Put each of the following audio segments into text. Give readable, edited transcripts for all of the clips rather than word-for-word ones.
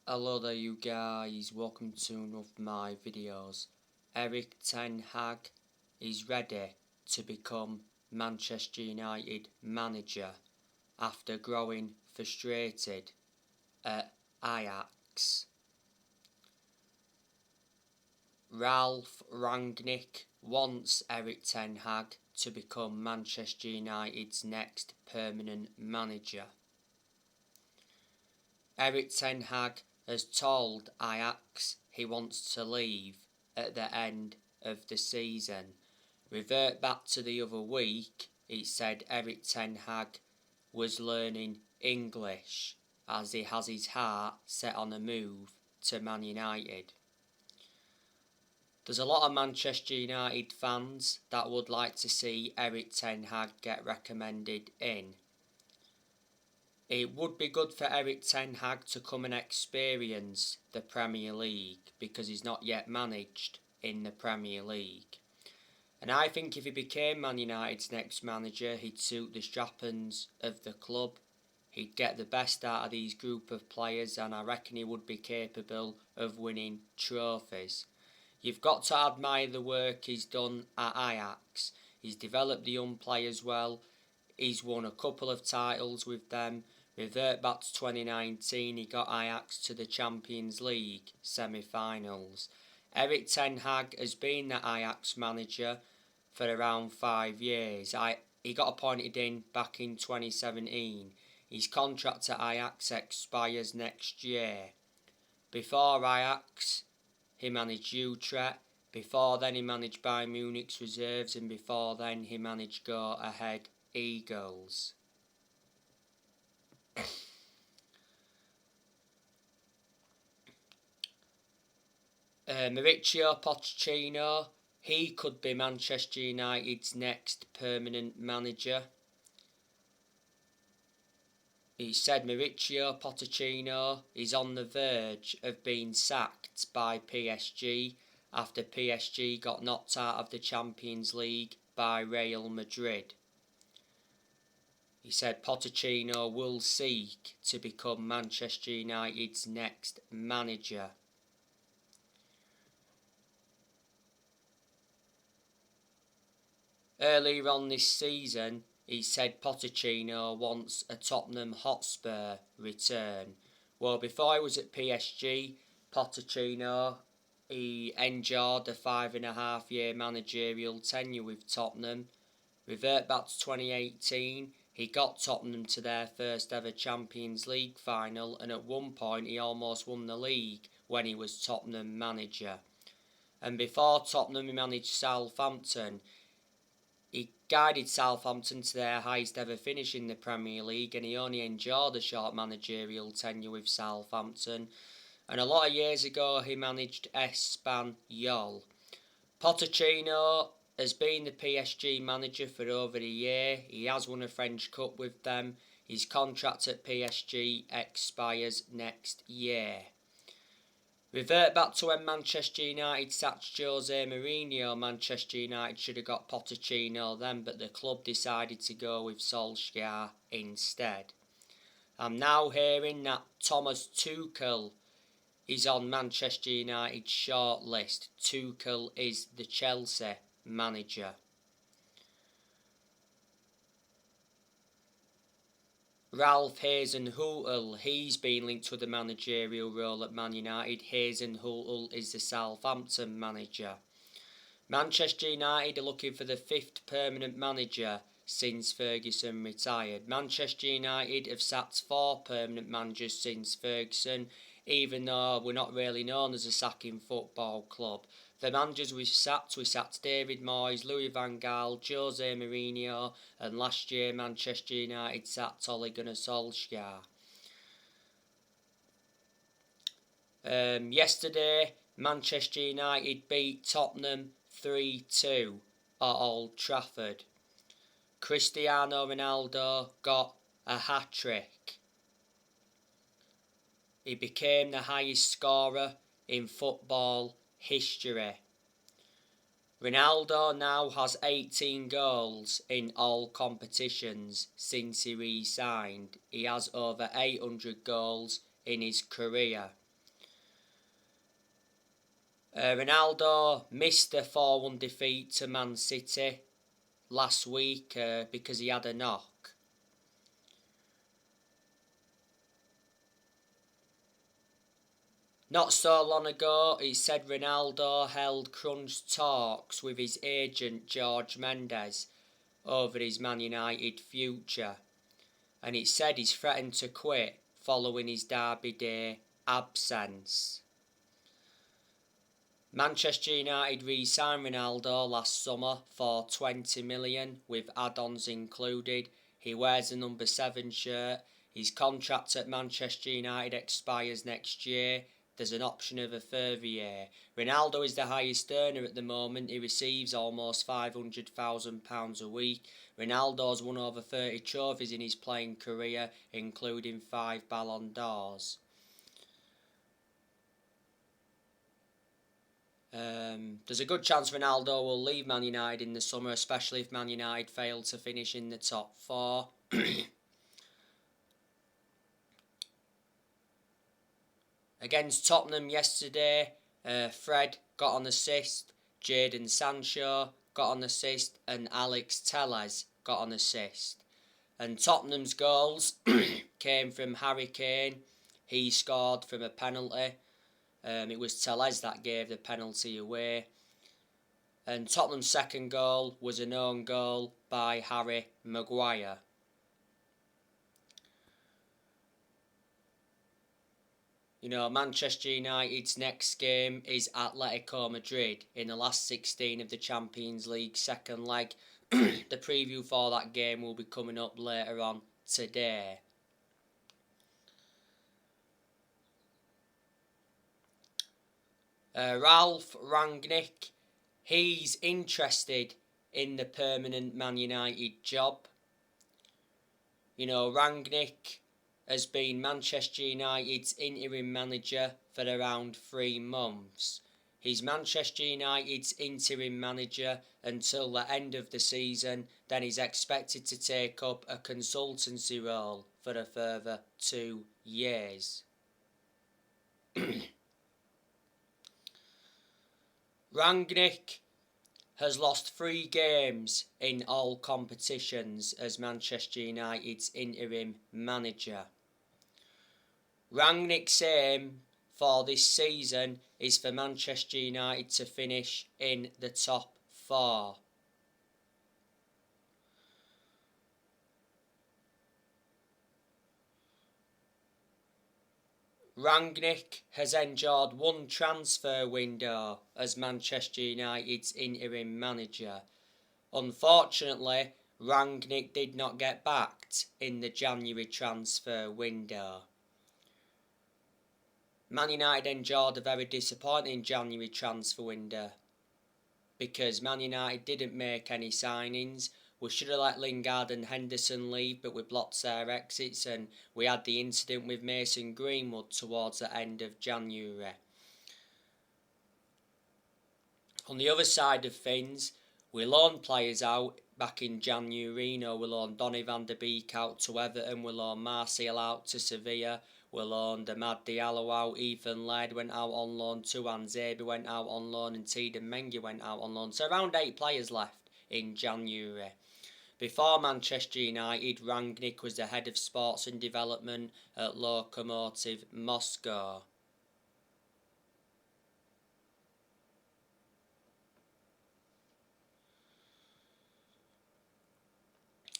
Hello there you guys, welcome to one of my videos. Erik Ten Hag is ready to become Manchester United manager after growing frustrated at Ajax. Ralf Rangnick wants Erik Ten Hag to become Manchester United's next permanent manager. Erik Ten Hag has told Ajax he wants to leave at the end of the season. Revert back to the other week, it said Erik Ten Hag was learning English as he has his heart set on a move to Man United. There's a lot of Manchester United fans that would like to see Erik Ten Hag get recommended in. It would be good for Erik Ten Hag to come and experience the Premier League because he's not yet managed in the Premier League. And I think if he became Man United's next manager, he'd suit the strappings of the club. He'd get the best out of these group of players, and I reckon he would be capable of winning trophies. You've got to admire the work he's done at Ajax. He's developed the young players well. He's won a couple of titles with them. Revert back to 2019, he got Ajax to the Champions League semi-finals. Erik Ten Hag has been the Ajax manager for around 5 years. He got appointed in back in 2017. His contract at Ajax expires next year. Before Ajax, he managed Utrecht. Before then, he managed Bayern Munich's reserves, and before then, he managed Go Ahead Eagles. Mauricio Pochettino, he could be Manchester United's next permanent manager. He said Mauricio Pochettino is on the verge of being sacked by PSG after PSG got knocked out of the Champions League by Real Madrid. He said Pochettino will seek to become Manchester United's next manager. Earlier on this season, he said Pochettino wants a Tottenham Hotspur return. Well, before he was at PSG, Pochettino, he endured a 5.5-year managerial tenure with Tottenham. Revert back to 2018, he got Tottenham to their first ever Champions League final, and at one point he almost won the league when he was Tottenham manager. And before Tottenham, he managed Southampton. He guided Southampton to their highest ever finish in the Premier League, and he only endured a short managerial tenure with Southampton. And a lot of years ago, he managed Espanyol. Pochettino has been the PSG manager for over a year. He has won a French Cup with them. His contract at PSG expires next year. Revert back to when Manchester United sacked Jose Mourinho. Manchester United should have got Pochettino then, but the club decided to go with Solskjaer instead. I'm now hearing that Thomas Tuchel is on Manchester United's short list. Tuchel is the Chelsea manager. Ralf Hasenhüttl, he's been linked with the managerial role at Man United. Hasenhüttl is the Southampton manager. Manchester United are looking for the 5th permanent manager since Ferguson retired. Manchester United have sacked 4 permanent managers since Ferguson, even though we're not really known as a sacking football club. The managers we sacked David Moyes, Louis van Gaal, Jose Mourinho, and last year Manchester United sacked Ole Gunnar Solskjaer. Yesterday, Manchester United beat Tottenham 3-2 at Old Trafford. Cristiano Ronaldo got a hat-trick. He became the highest scorer in football history. Ronaldo now has 18 goals in all competitions since he re-signed. He has over 800 goals in his career. Ronaldo missed a 4-1 defeat to Man City last week because he had a knock. Not so long ago, he said Ronaldo held crunch talks with his agent George Mendes over his Man United future, and it said he's threatened to quit following his Derby Day absence. Manchester United re-signed Ronaldo last summer for 20 million with add-ons included. He wears the number 7 shirt. His contract at Manchester United expires next year. There's an option of a further year. Ronaldo is the highest earner at the moment. He receives almost £500,000 a week. Ronaldo's won over 30 trophies in his playing career, including 5 Ballon d'Ors. There's a good chance Ronaldo will leave Man United in the summer, especially if Man United fail to finish in the top 4. Against Tottenham yesterday, Fred got an assist, Jadon Sancho got an assist, and Alex Telles got an assist. And Tottenham's goals came from Harry Kane. He scored from a penalty. It was Telles that gave the penalty away. And Tottenham's second goal was an own goal by Harry Maguire. You know, Manchester United's next game is Atletico Madrid in the last 16 of the Champions League second leg. The preview for that game will be coming up later on today. Ralph Rangnick, he's interested in the permanent Man United job. You know, Rangnick has been Manchester United's interim manager for around 3 months. He's Manchester United's interim manager until the end of the season, then he's expected to take up a consultancy role for a further 2 years. Rangnick has lost 3 games in all competitions as Manchester United's interim manager. Rangnick's aim for this season is for Manchester United to finish in the top 4. Rangnick has endured 1 transfer window as Manchester United's interim manager. Unfortunately, Rangnick did not get backed in the January transfer window. Man United endured a very disappointing January transfer window because Man United didn't make any signings. We should have let Lingard and Henderson leave, but we blocked their exits, and we had the incident with Mason Greenwood towards the end of January. On the other side of things, we loaned players out back in January. You know, we loaned Donny van der Beek out to Everton, we loaned Martial out to Sevilla, we loaned Amad Diallo out, Ethan Laird went out on loan, Tuan Zabi went out on loan, and Tiedemann Mengi went out on loan. So around 8 players left in January. Before Manchester United, Rangnick was the head of sports and development at Lokomotiv Moscow.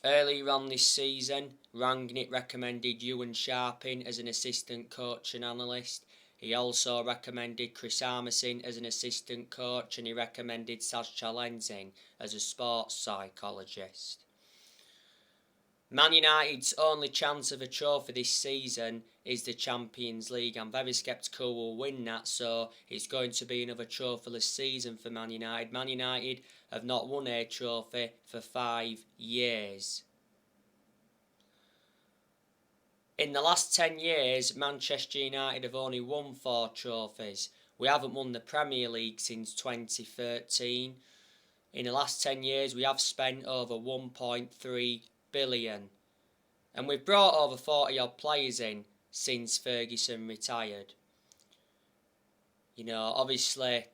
Earlier on this season, Rangnick recommended Ewan Sharping as an assistant coach and analyst. He also recommended Chris Armisen as an assistant coach, and he recommended Sascha Lenzing as a sports psychologist. Man United's only chance of a trophy this season is the Champions League. I'm very sceptical we'll win that, so it's going to be another trophyless season for Man United. Man United have not won a trophy for 5 years. In the last 10 years, Manchester United have only won 4 trophies. We haven't won the Premier League since 2013. In the last 10 years, we have spent over 1.3 billion. And we've brought over 40 odd players in since Ferguson retired. You know, obviously,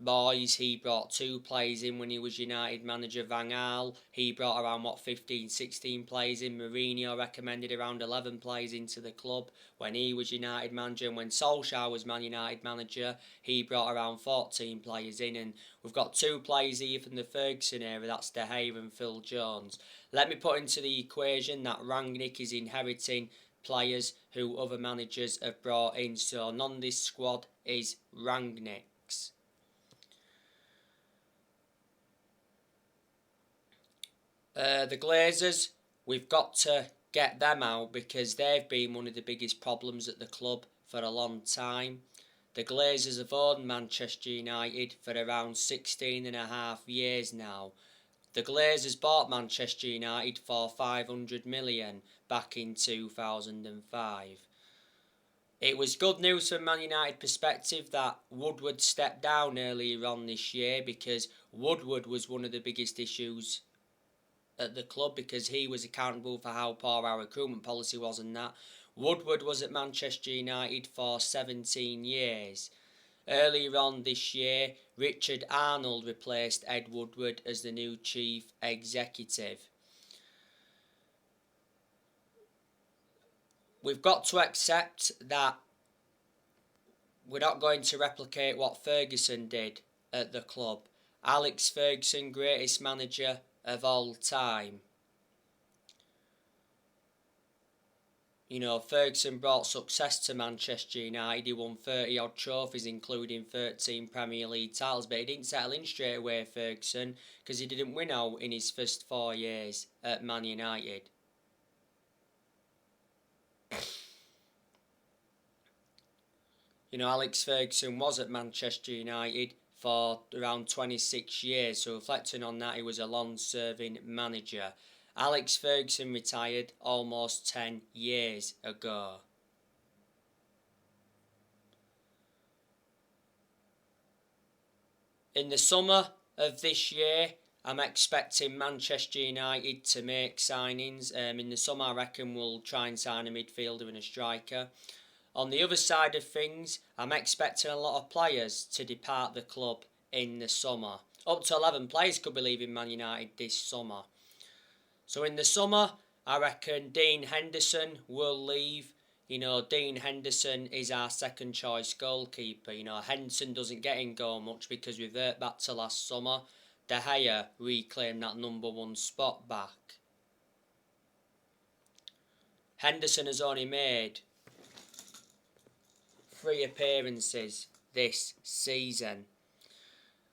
boys. He brought 2 players in when he was United manager. Van Gaal, he brought around 15, 16 players in. Mourinho recommended around 11 players into the club when he was United manager. And when Solskjaer was Man United manager, he brought around 14 players in. And we've got 2 players here from the Ferguson era, that's De Gea and Phil Jones. Let me put into the equation that Rangnick is inheriting players who other managers have brought in, so none of this squad is Rangnick's. The Glazers, we've got to get them out because they've been one of the biggest problems at the club for a long time. The Glazers have owned Manchester United for around 16 and a half years now. The Glazers bought Manchester United for 500 million back in 2005. It was good news from Man United perspective that Woodward stepped down earlier on this year, because Woodward was one of the biggest issues at the club because he was accountable for how poor our recruitment policy was and that. Woodward was at Manchester United for 17 years. Earlier on this year, Richard Arnold replaced Ed Woodward as the new chief executive. We've got to accept that we're not going to replicate what Ferguson did at the club. Alex Ferguson, greatest manager of all time. You know, Ferguson brought success to Manchester United. He won 30 odd trophies, including 13 Premier League titles, but he didn't settle in straight away, Ferguson, because he didn't win out in his first 4 years at Man United. You know, Alex Ferguson was at Manchester United for around 26 years, so reflecting on that, he was a long-serving manager. Alex Ferguson retired almost 10 years ago. In the summer of this year, I'm expecting Manchester United to make signings. In the summer, I reckon we'll try and sign a midfielder and a striker. On the other side of things, I'm expecting a lot of players to depart the club in the summer. Up to 11 players could be leaving Man United this summer. So in the summer, I reckon Dean Henderson will leave. You know, Dean Henderson is our second choice goalkeeper. You know, Henderson doesn't get in goal much because we revert back to last summer. De Gea reclaimed that number 1 spot back. Henderson has only made 3 appearances this season.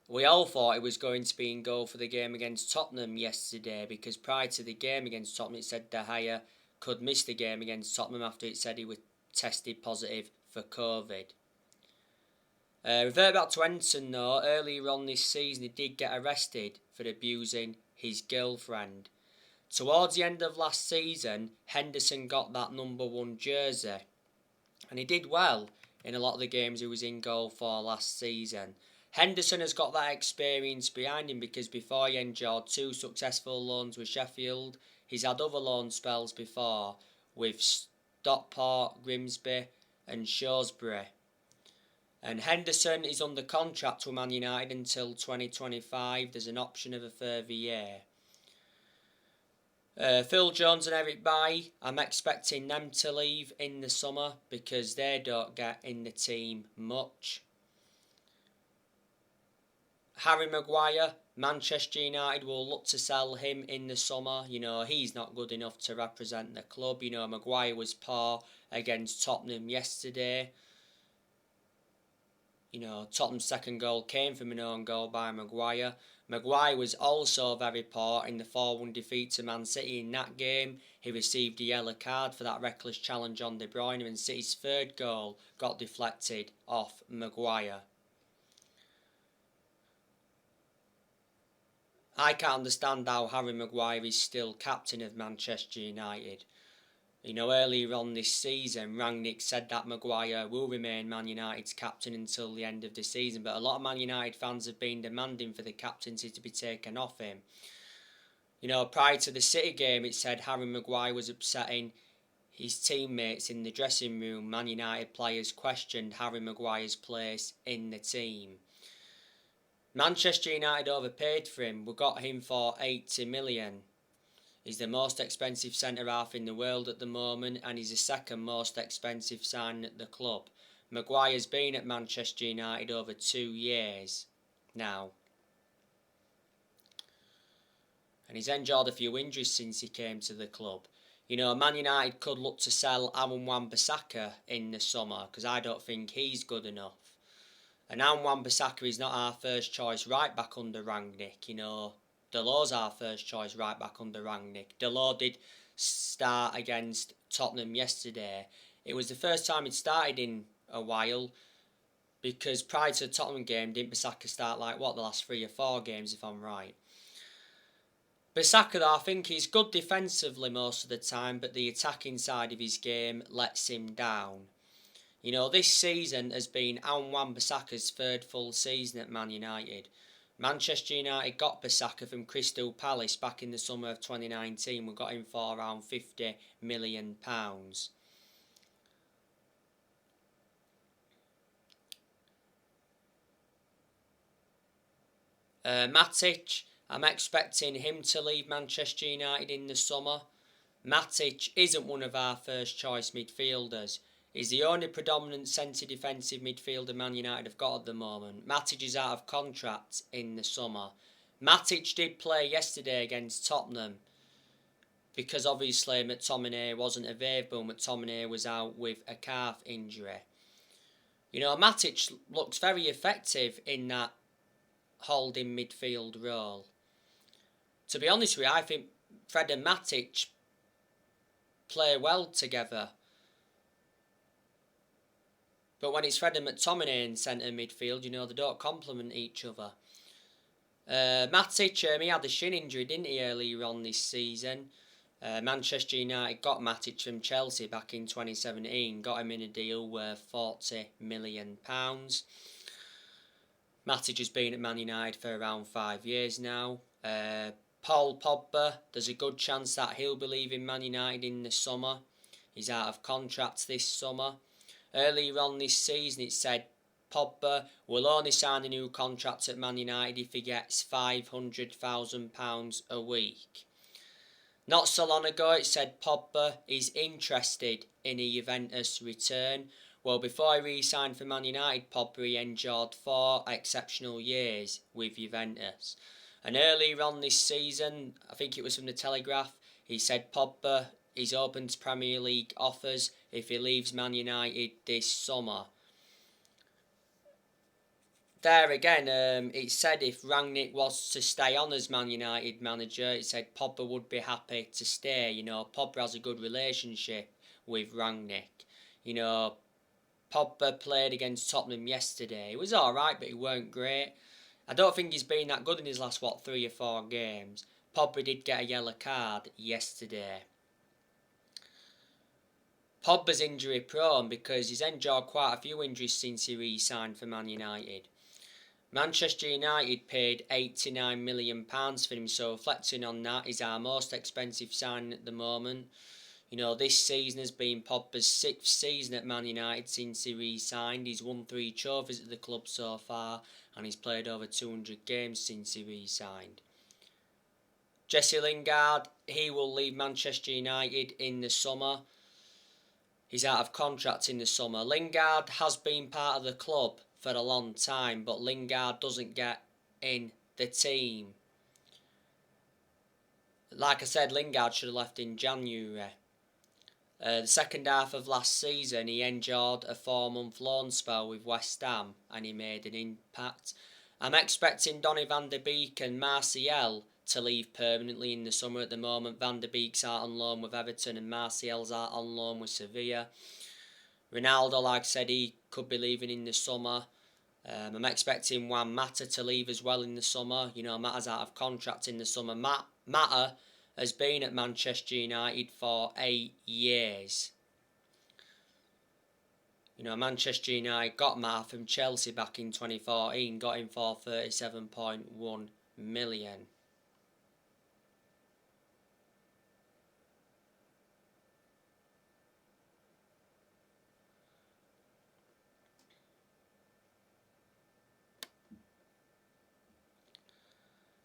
We all thought he was going to be in goal for the game against Tottenham yesterday, because prior to the game against Tottenham it said De Gea could miss the game against Tottenham after it said he was tested positive for COVID. Revert back to Henderson though, earlier on this season he did get arrested for abusing his girlfriend. Towards the end of last season, Henderson got that number 1 jersey, and he did well in a lot of the games he was in goal for last season. Henderson has got that experience behind him because before he endured 2 successful loans with Sheffield, he's had other loan spells before with Stockport, Grimsby and Shrewsbury. And Henderson is under contract with Man United until 2025. There's an option of a further year. Phil Jones and Erik Bailly, I'm expecting them to leave in the summer because they don't get in the team much. Harry Maguire, Manchester United will look to sell him in the summer. You know, he's not good enough to represent the club. You know, Maguire was poor against Tottenham yesterday. You know, Tottenham's second goal came from an own goal by Maguire. Maguire was also very poor in the 4-1 defeat to Man City. In that game, he received a yellow card for that reckless challenge on De Bruyne, and City's third goal got deflected off Maguire. I can't understand how Harry Maguire is still captain of Manchester United. You know, earlier on this season, Rangnick said that Maguire will remain Man United's captain until the end of the season, but a lot of Man United fans have been demanding for the captaincy to be taken off him. You know, prior to the City game, it said Harry Maguire was upsetting his teammates in the dressing room. Man United players questioned Harry Maguire's place in the team. Manchester United overpaid for him. We got him for 80 million. He's the most expensive centre-half in the world at the moment, and he's the second most expensive signing at the club. Maguire's been at Manchester United over 2 years now. And he's endured a few injuries since he came to the club. You know, Man United could look to sell Aaron Wan-Bissaka in the summer, because I don't think he's good enough. And Aaron Wan-Bissaka is not our first choice right back under Rangnick. You know, Delor's our first choice right back under Rangnick. Delor did start against Tottenham yesterday. It was the first time he'd started in a while, because prior to the Tottenham game, didn't Bissaka start the last 3 or 4 games, if I'm right. Bissaka, though, I think he's good defensively most of the time, but the attacking side of his game lets him down. You know, this season has been Aaron Wan-Bissaka's 3rd full season at Man United. Manchester United got Bissaka from Crystal Palace back in the summer of 2019. We got him for around £50 million. Matic, I'm expecting him to leave Manchester United in the summer. Matic isn't one of our first choice midfielders. He's the only predominant centre defensive midfielder Man United have got at the moment. Matic is out of contract in the summer. Matic did play yesterday against Tottenham, because obviously McTominay wasn't available. McTominay was out with a calf injury. You know, Matic looks very effective in that holding midfield role. To be honest with you, I think Fred and Matic play well together. But when it's Fred and McTominay in centre midfield, you know, they don't complement each other. Matic, he had a shin injury, didn't he, earlier on this season? Manchester United got Matic from Chelsea back in 2017, got him in a deal worth £40 million. Matic has been at Man United for around 5 years now. Paul Pogba, there's a good chance that he'll be leaving Man United in the summer. He's out of contract this summer. Earlier on this season it said Pogba will only sign a new contract at Man United if he gets £500,000 a week. Not so long ago it said Pogba is interested in a Juventus return. Well, before he re-signed for Man United, Pogba endured 4 exceptional years with Juventus. And earlier on this season, I think it was from the Telegraph, he said Pogba is open to Premier League offers if he leaves Man United this summer. There again, it said if Rangnick was to stay on as Man United manager, it said Pogba would be happy to stay. You know, Pogba has a good relationship with Rangnick. You know, Pogba played against Tottenham yesterday. He was alright, but he weren't great. I don't think he's been that good in his last, 3 or 4 games. Pogba did get a yellow card yesterday. Pogba's injury prone because he's endured quite a few injuries since he re-signed for Man United. Manchester United paid £89 million for him, so reflecting on that, he's our most expensive signing at the moment. You know, this season has been Pogba's 6th season at Man United since he re-signed. He's won 3 trophies at the club so far, and he's played over 200 games since he re-signed. Jesse Lingard, he will leave Manchester United in the summer. He's out of contract in the summer. Lingard has been part of the club for a long time, but Lingard doesn't get in the team. Like I said, Lingard should have left in January. The second half of last season, he endured a 4-month loan spell with West Ham, and he made an impact. I'm expecting Donny van der Beek and Martial to leave permanently in the summer. At the moment, Van der Beek's out on loan with Everton and Martial's out on loan with Sevilla. Ronaldo, like I said, he could be leaving in the summer. I'm expecting Juan Mata to leave as well in the summer. You know, Mata's out of contract in the summer. Mata has been at Manchester United for 8 years. You know, Manchester United got Mata from Chelsea back in 2014, got him for £37.1 million.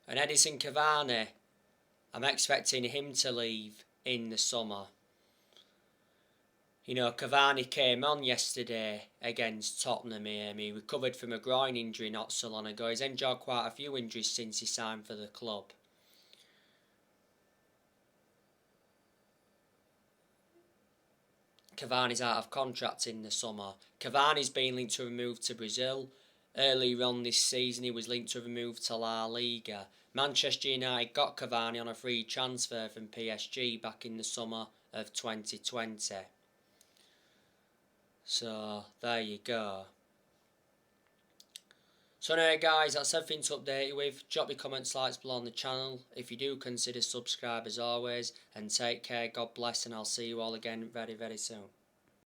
And Edison Cavani, I'm expecting him to leave in the summer. You know, Cavani came on yesterday against Tottenham here. He recovered from a groin injury not so long ago. He's endured quite a few injuries since he signed for the club. Cavani's out of contract in the summer. Cavani's been linked to a move to Brazil. Earlier on this season, he was linked to a move to La Liga. Manchester United got Cavani on a free transfer from PSG back in the summer of 2020. So, there you go. So anyway guys, that's everything to update you with. Drop your comments, likes below on the channel. If you do, consider subscribe as always. And take care, God bless, and I'll see you all again very, very soon.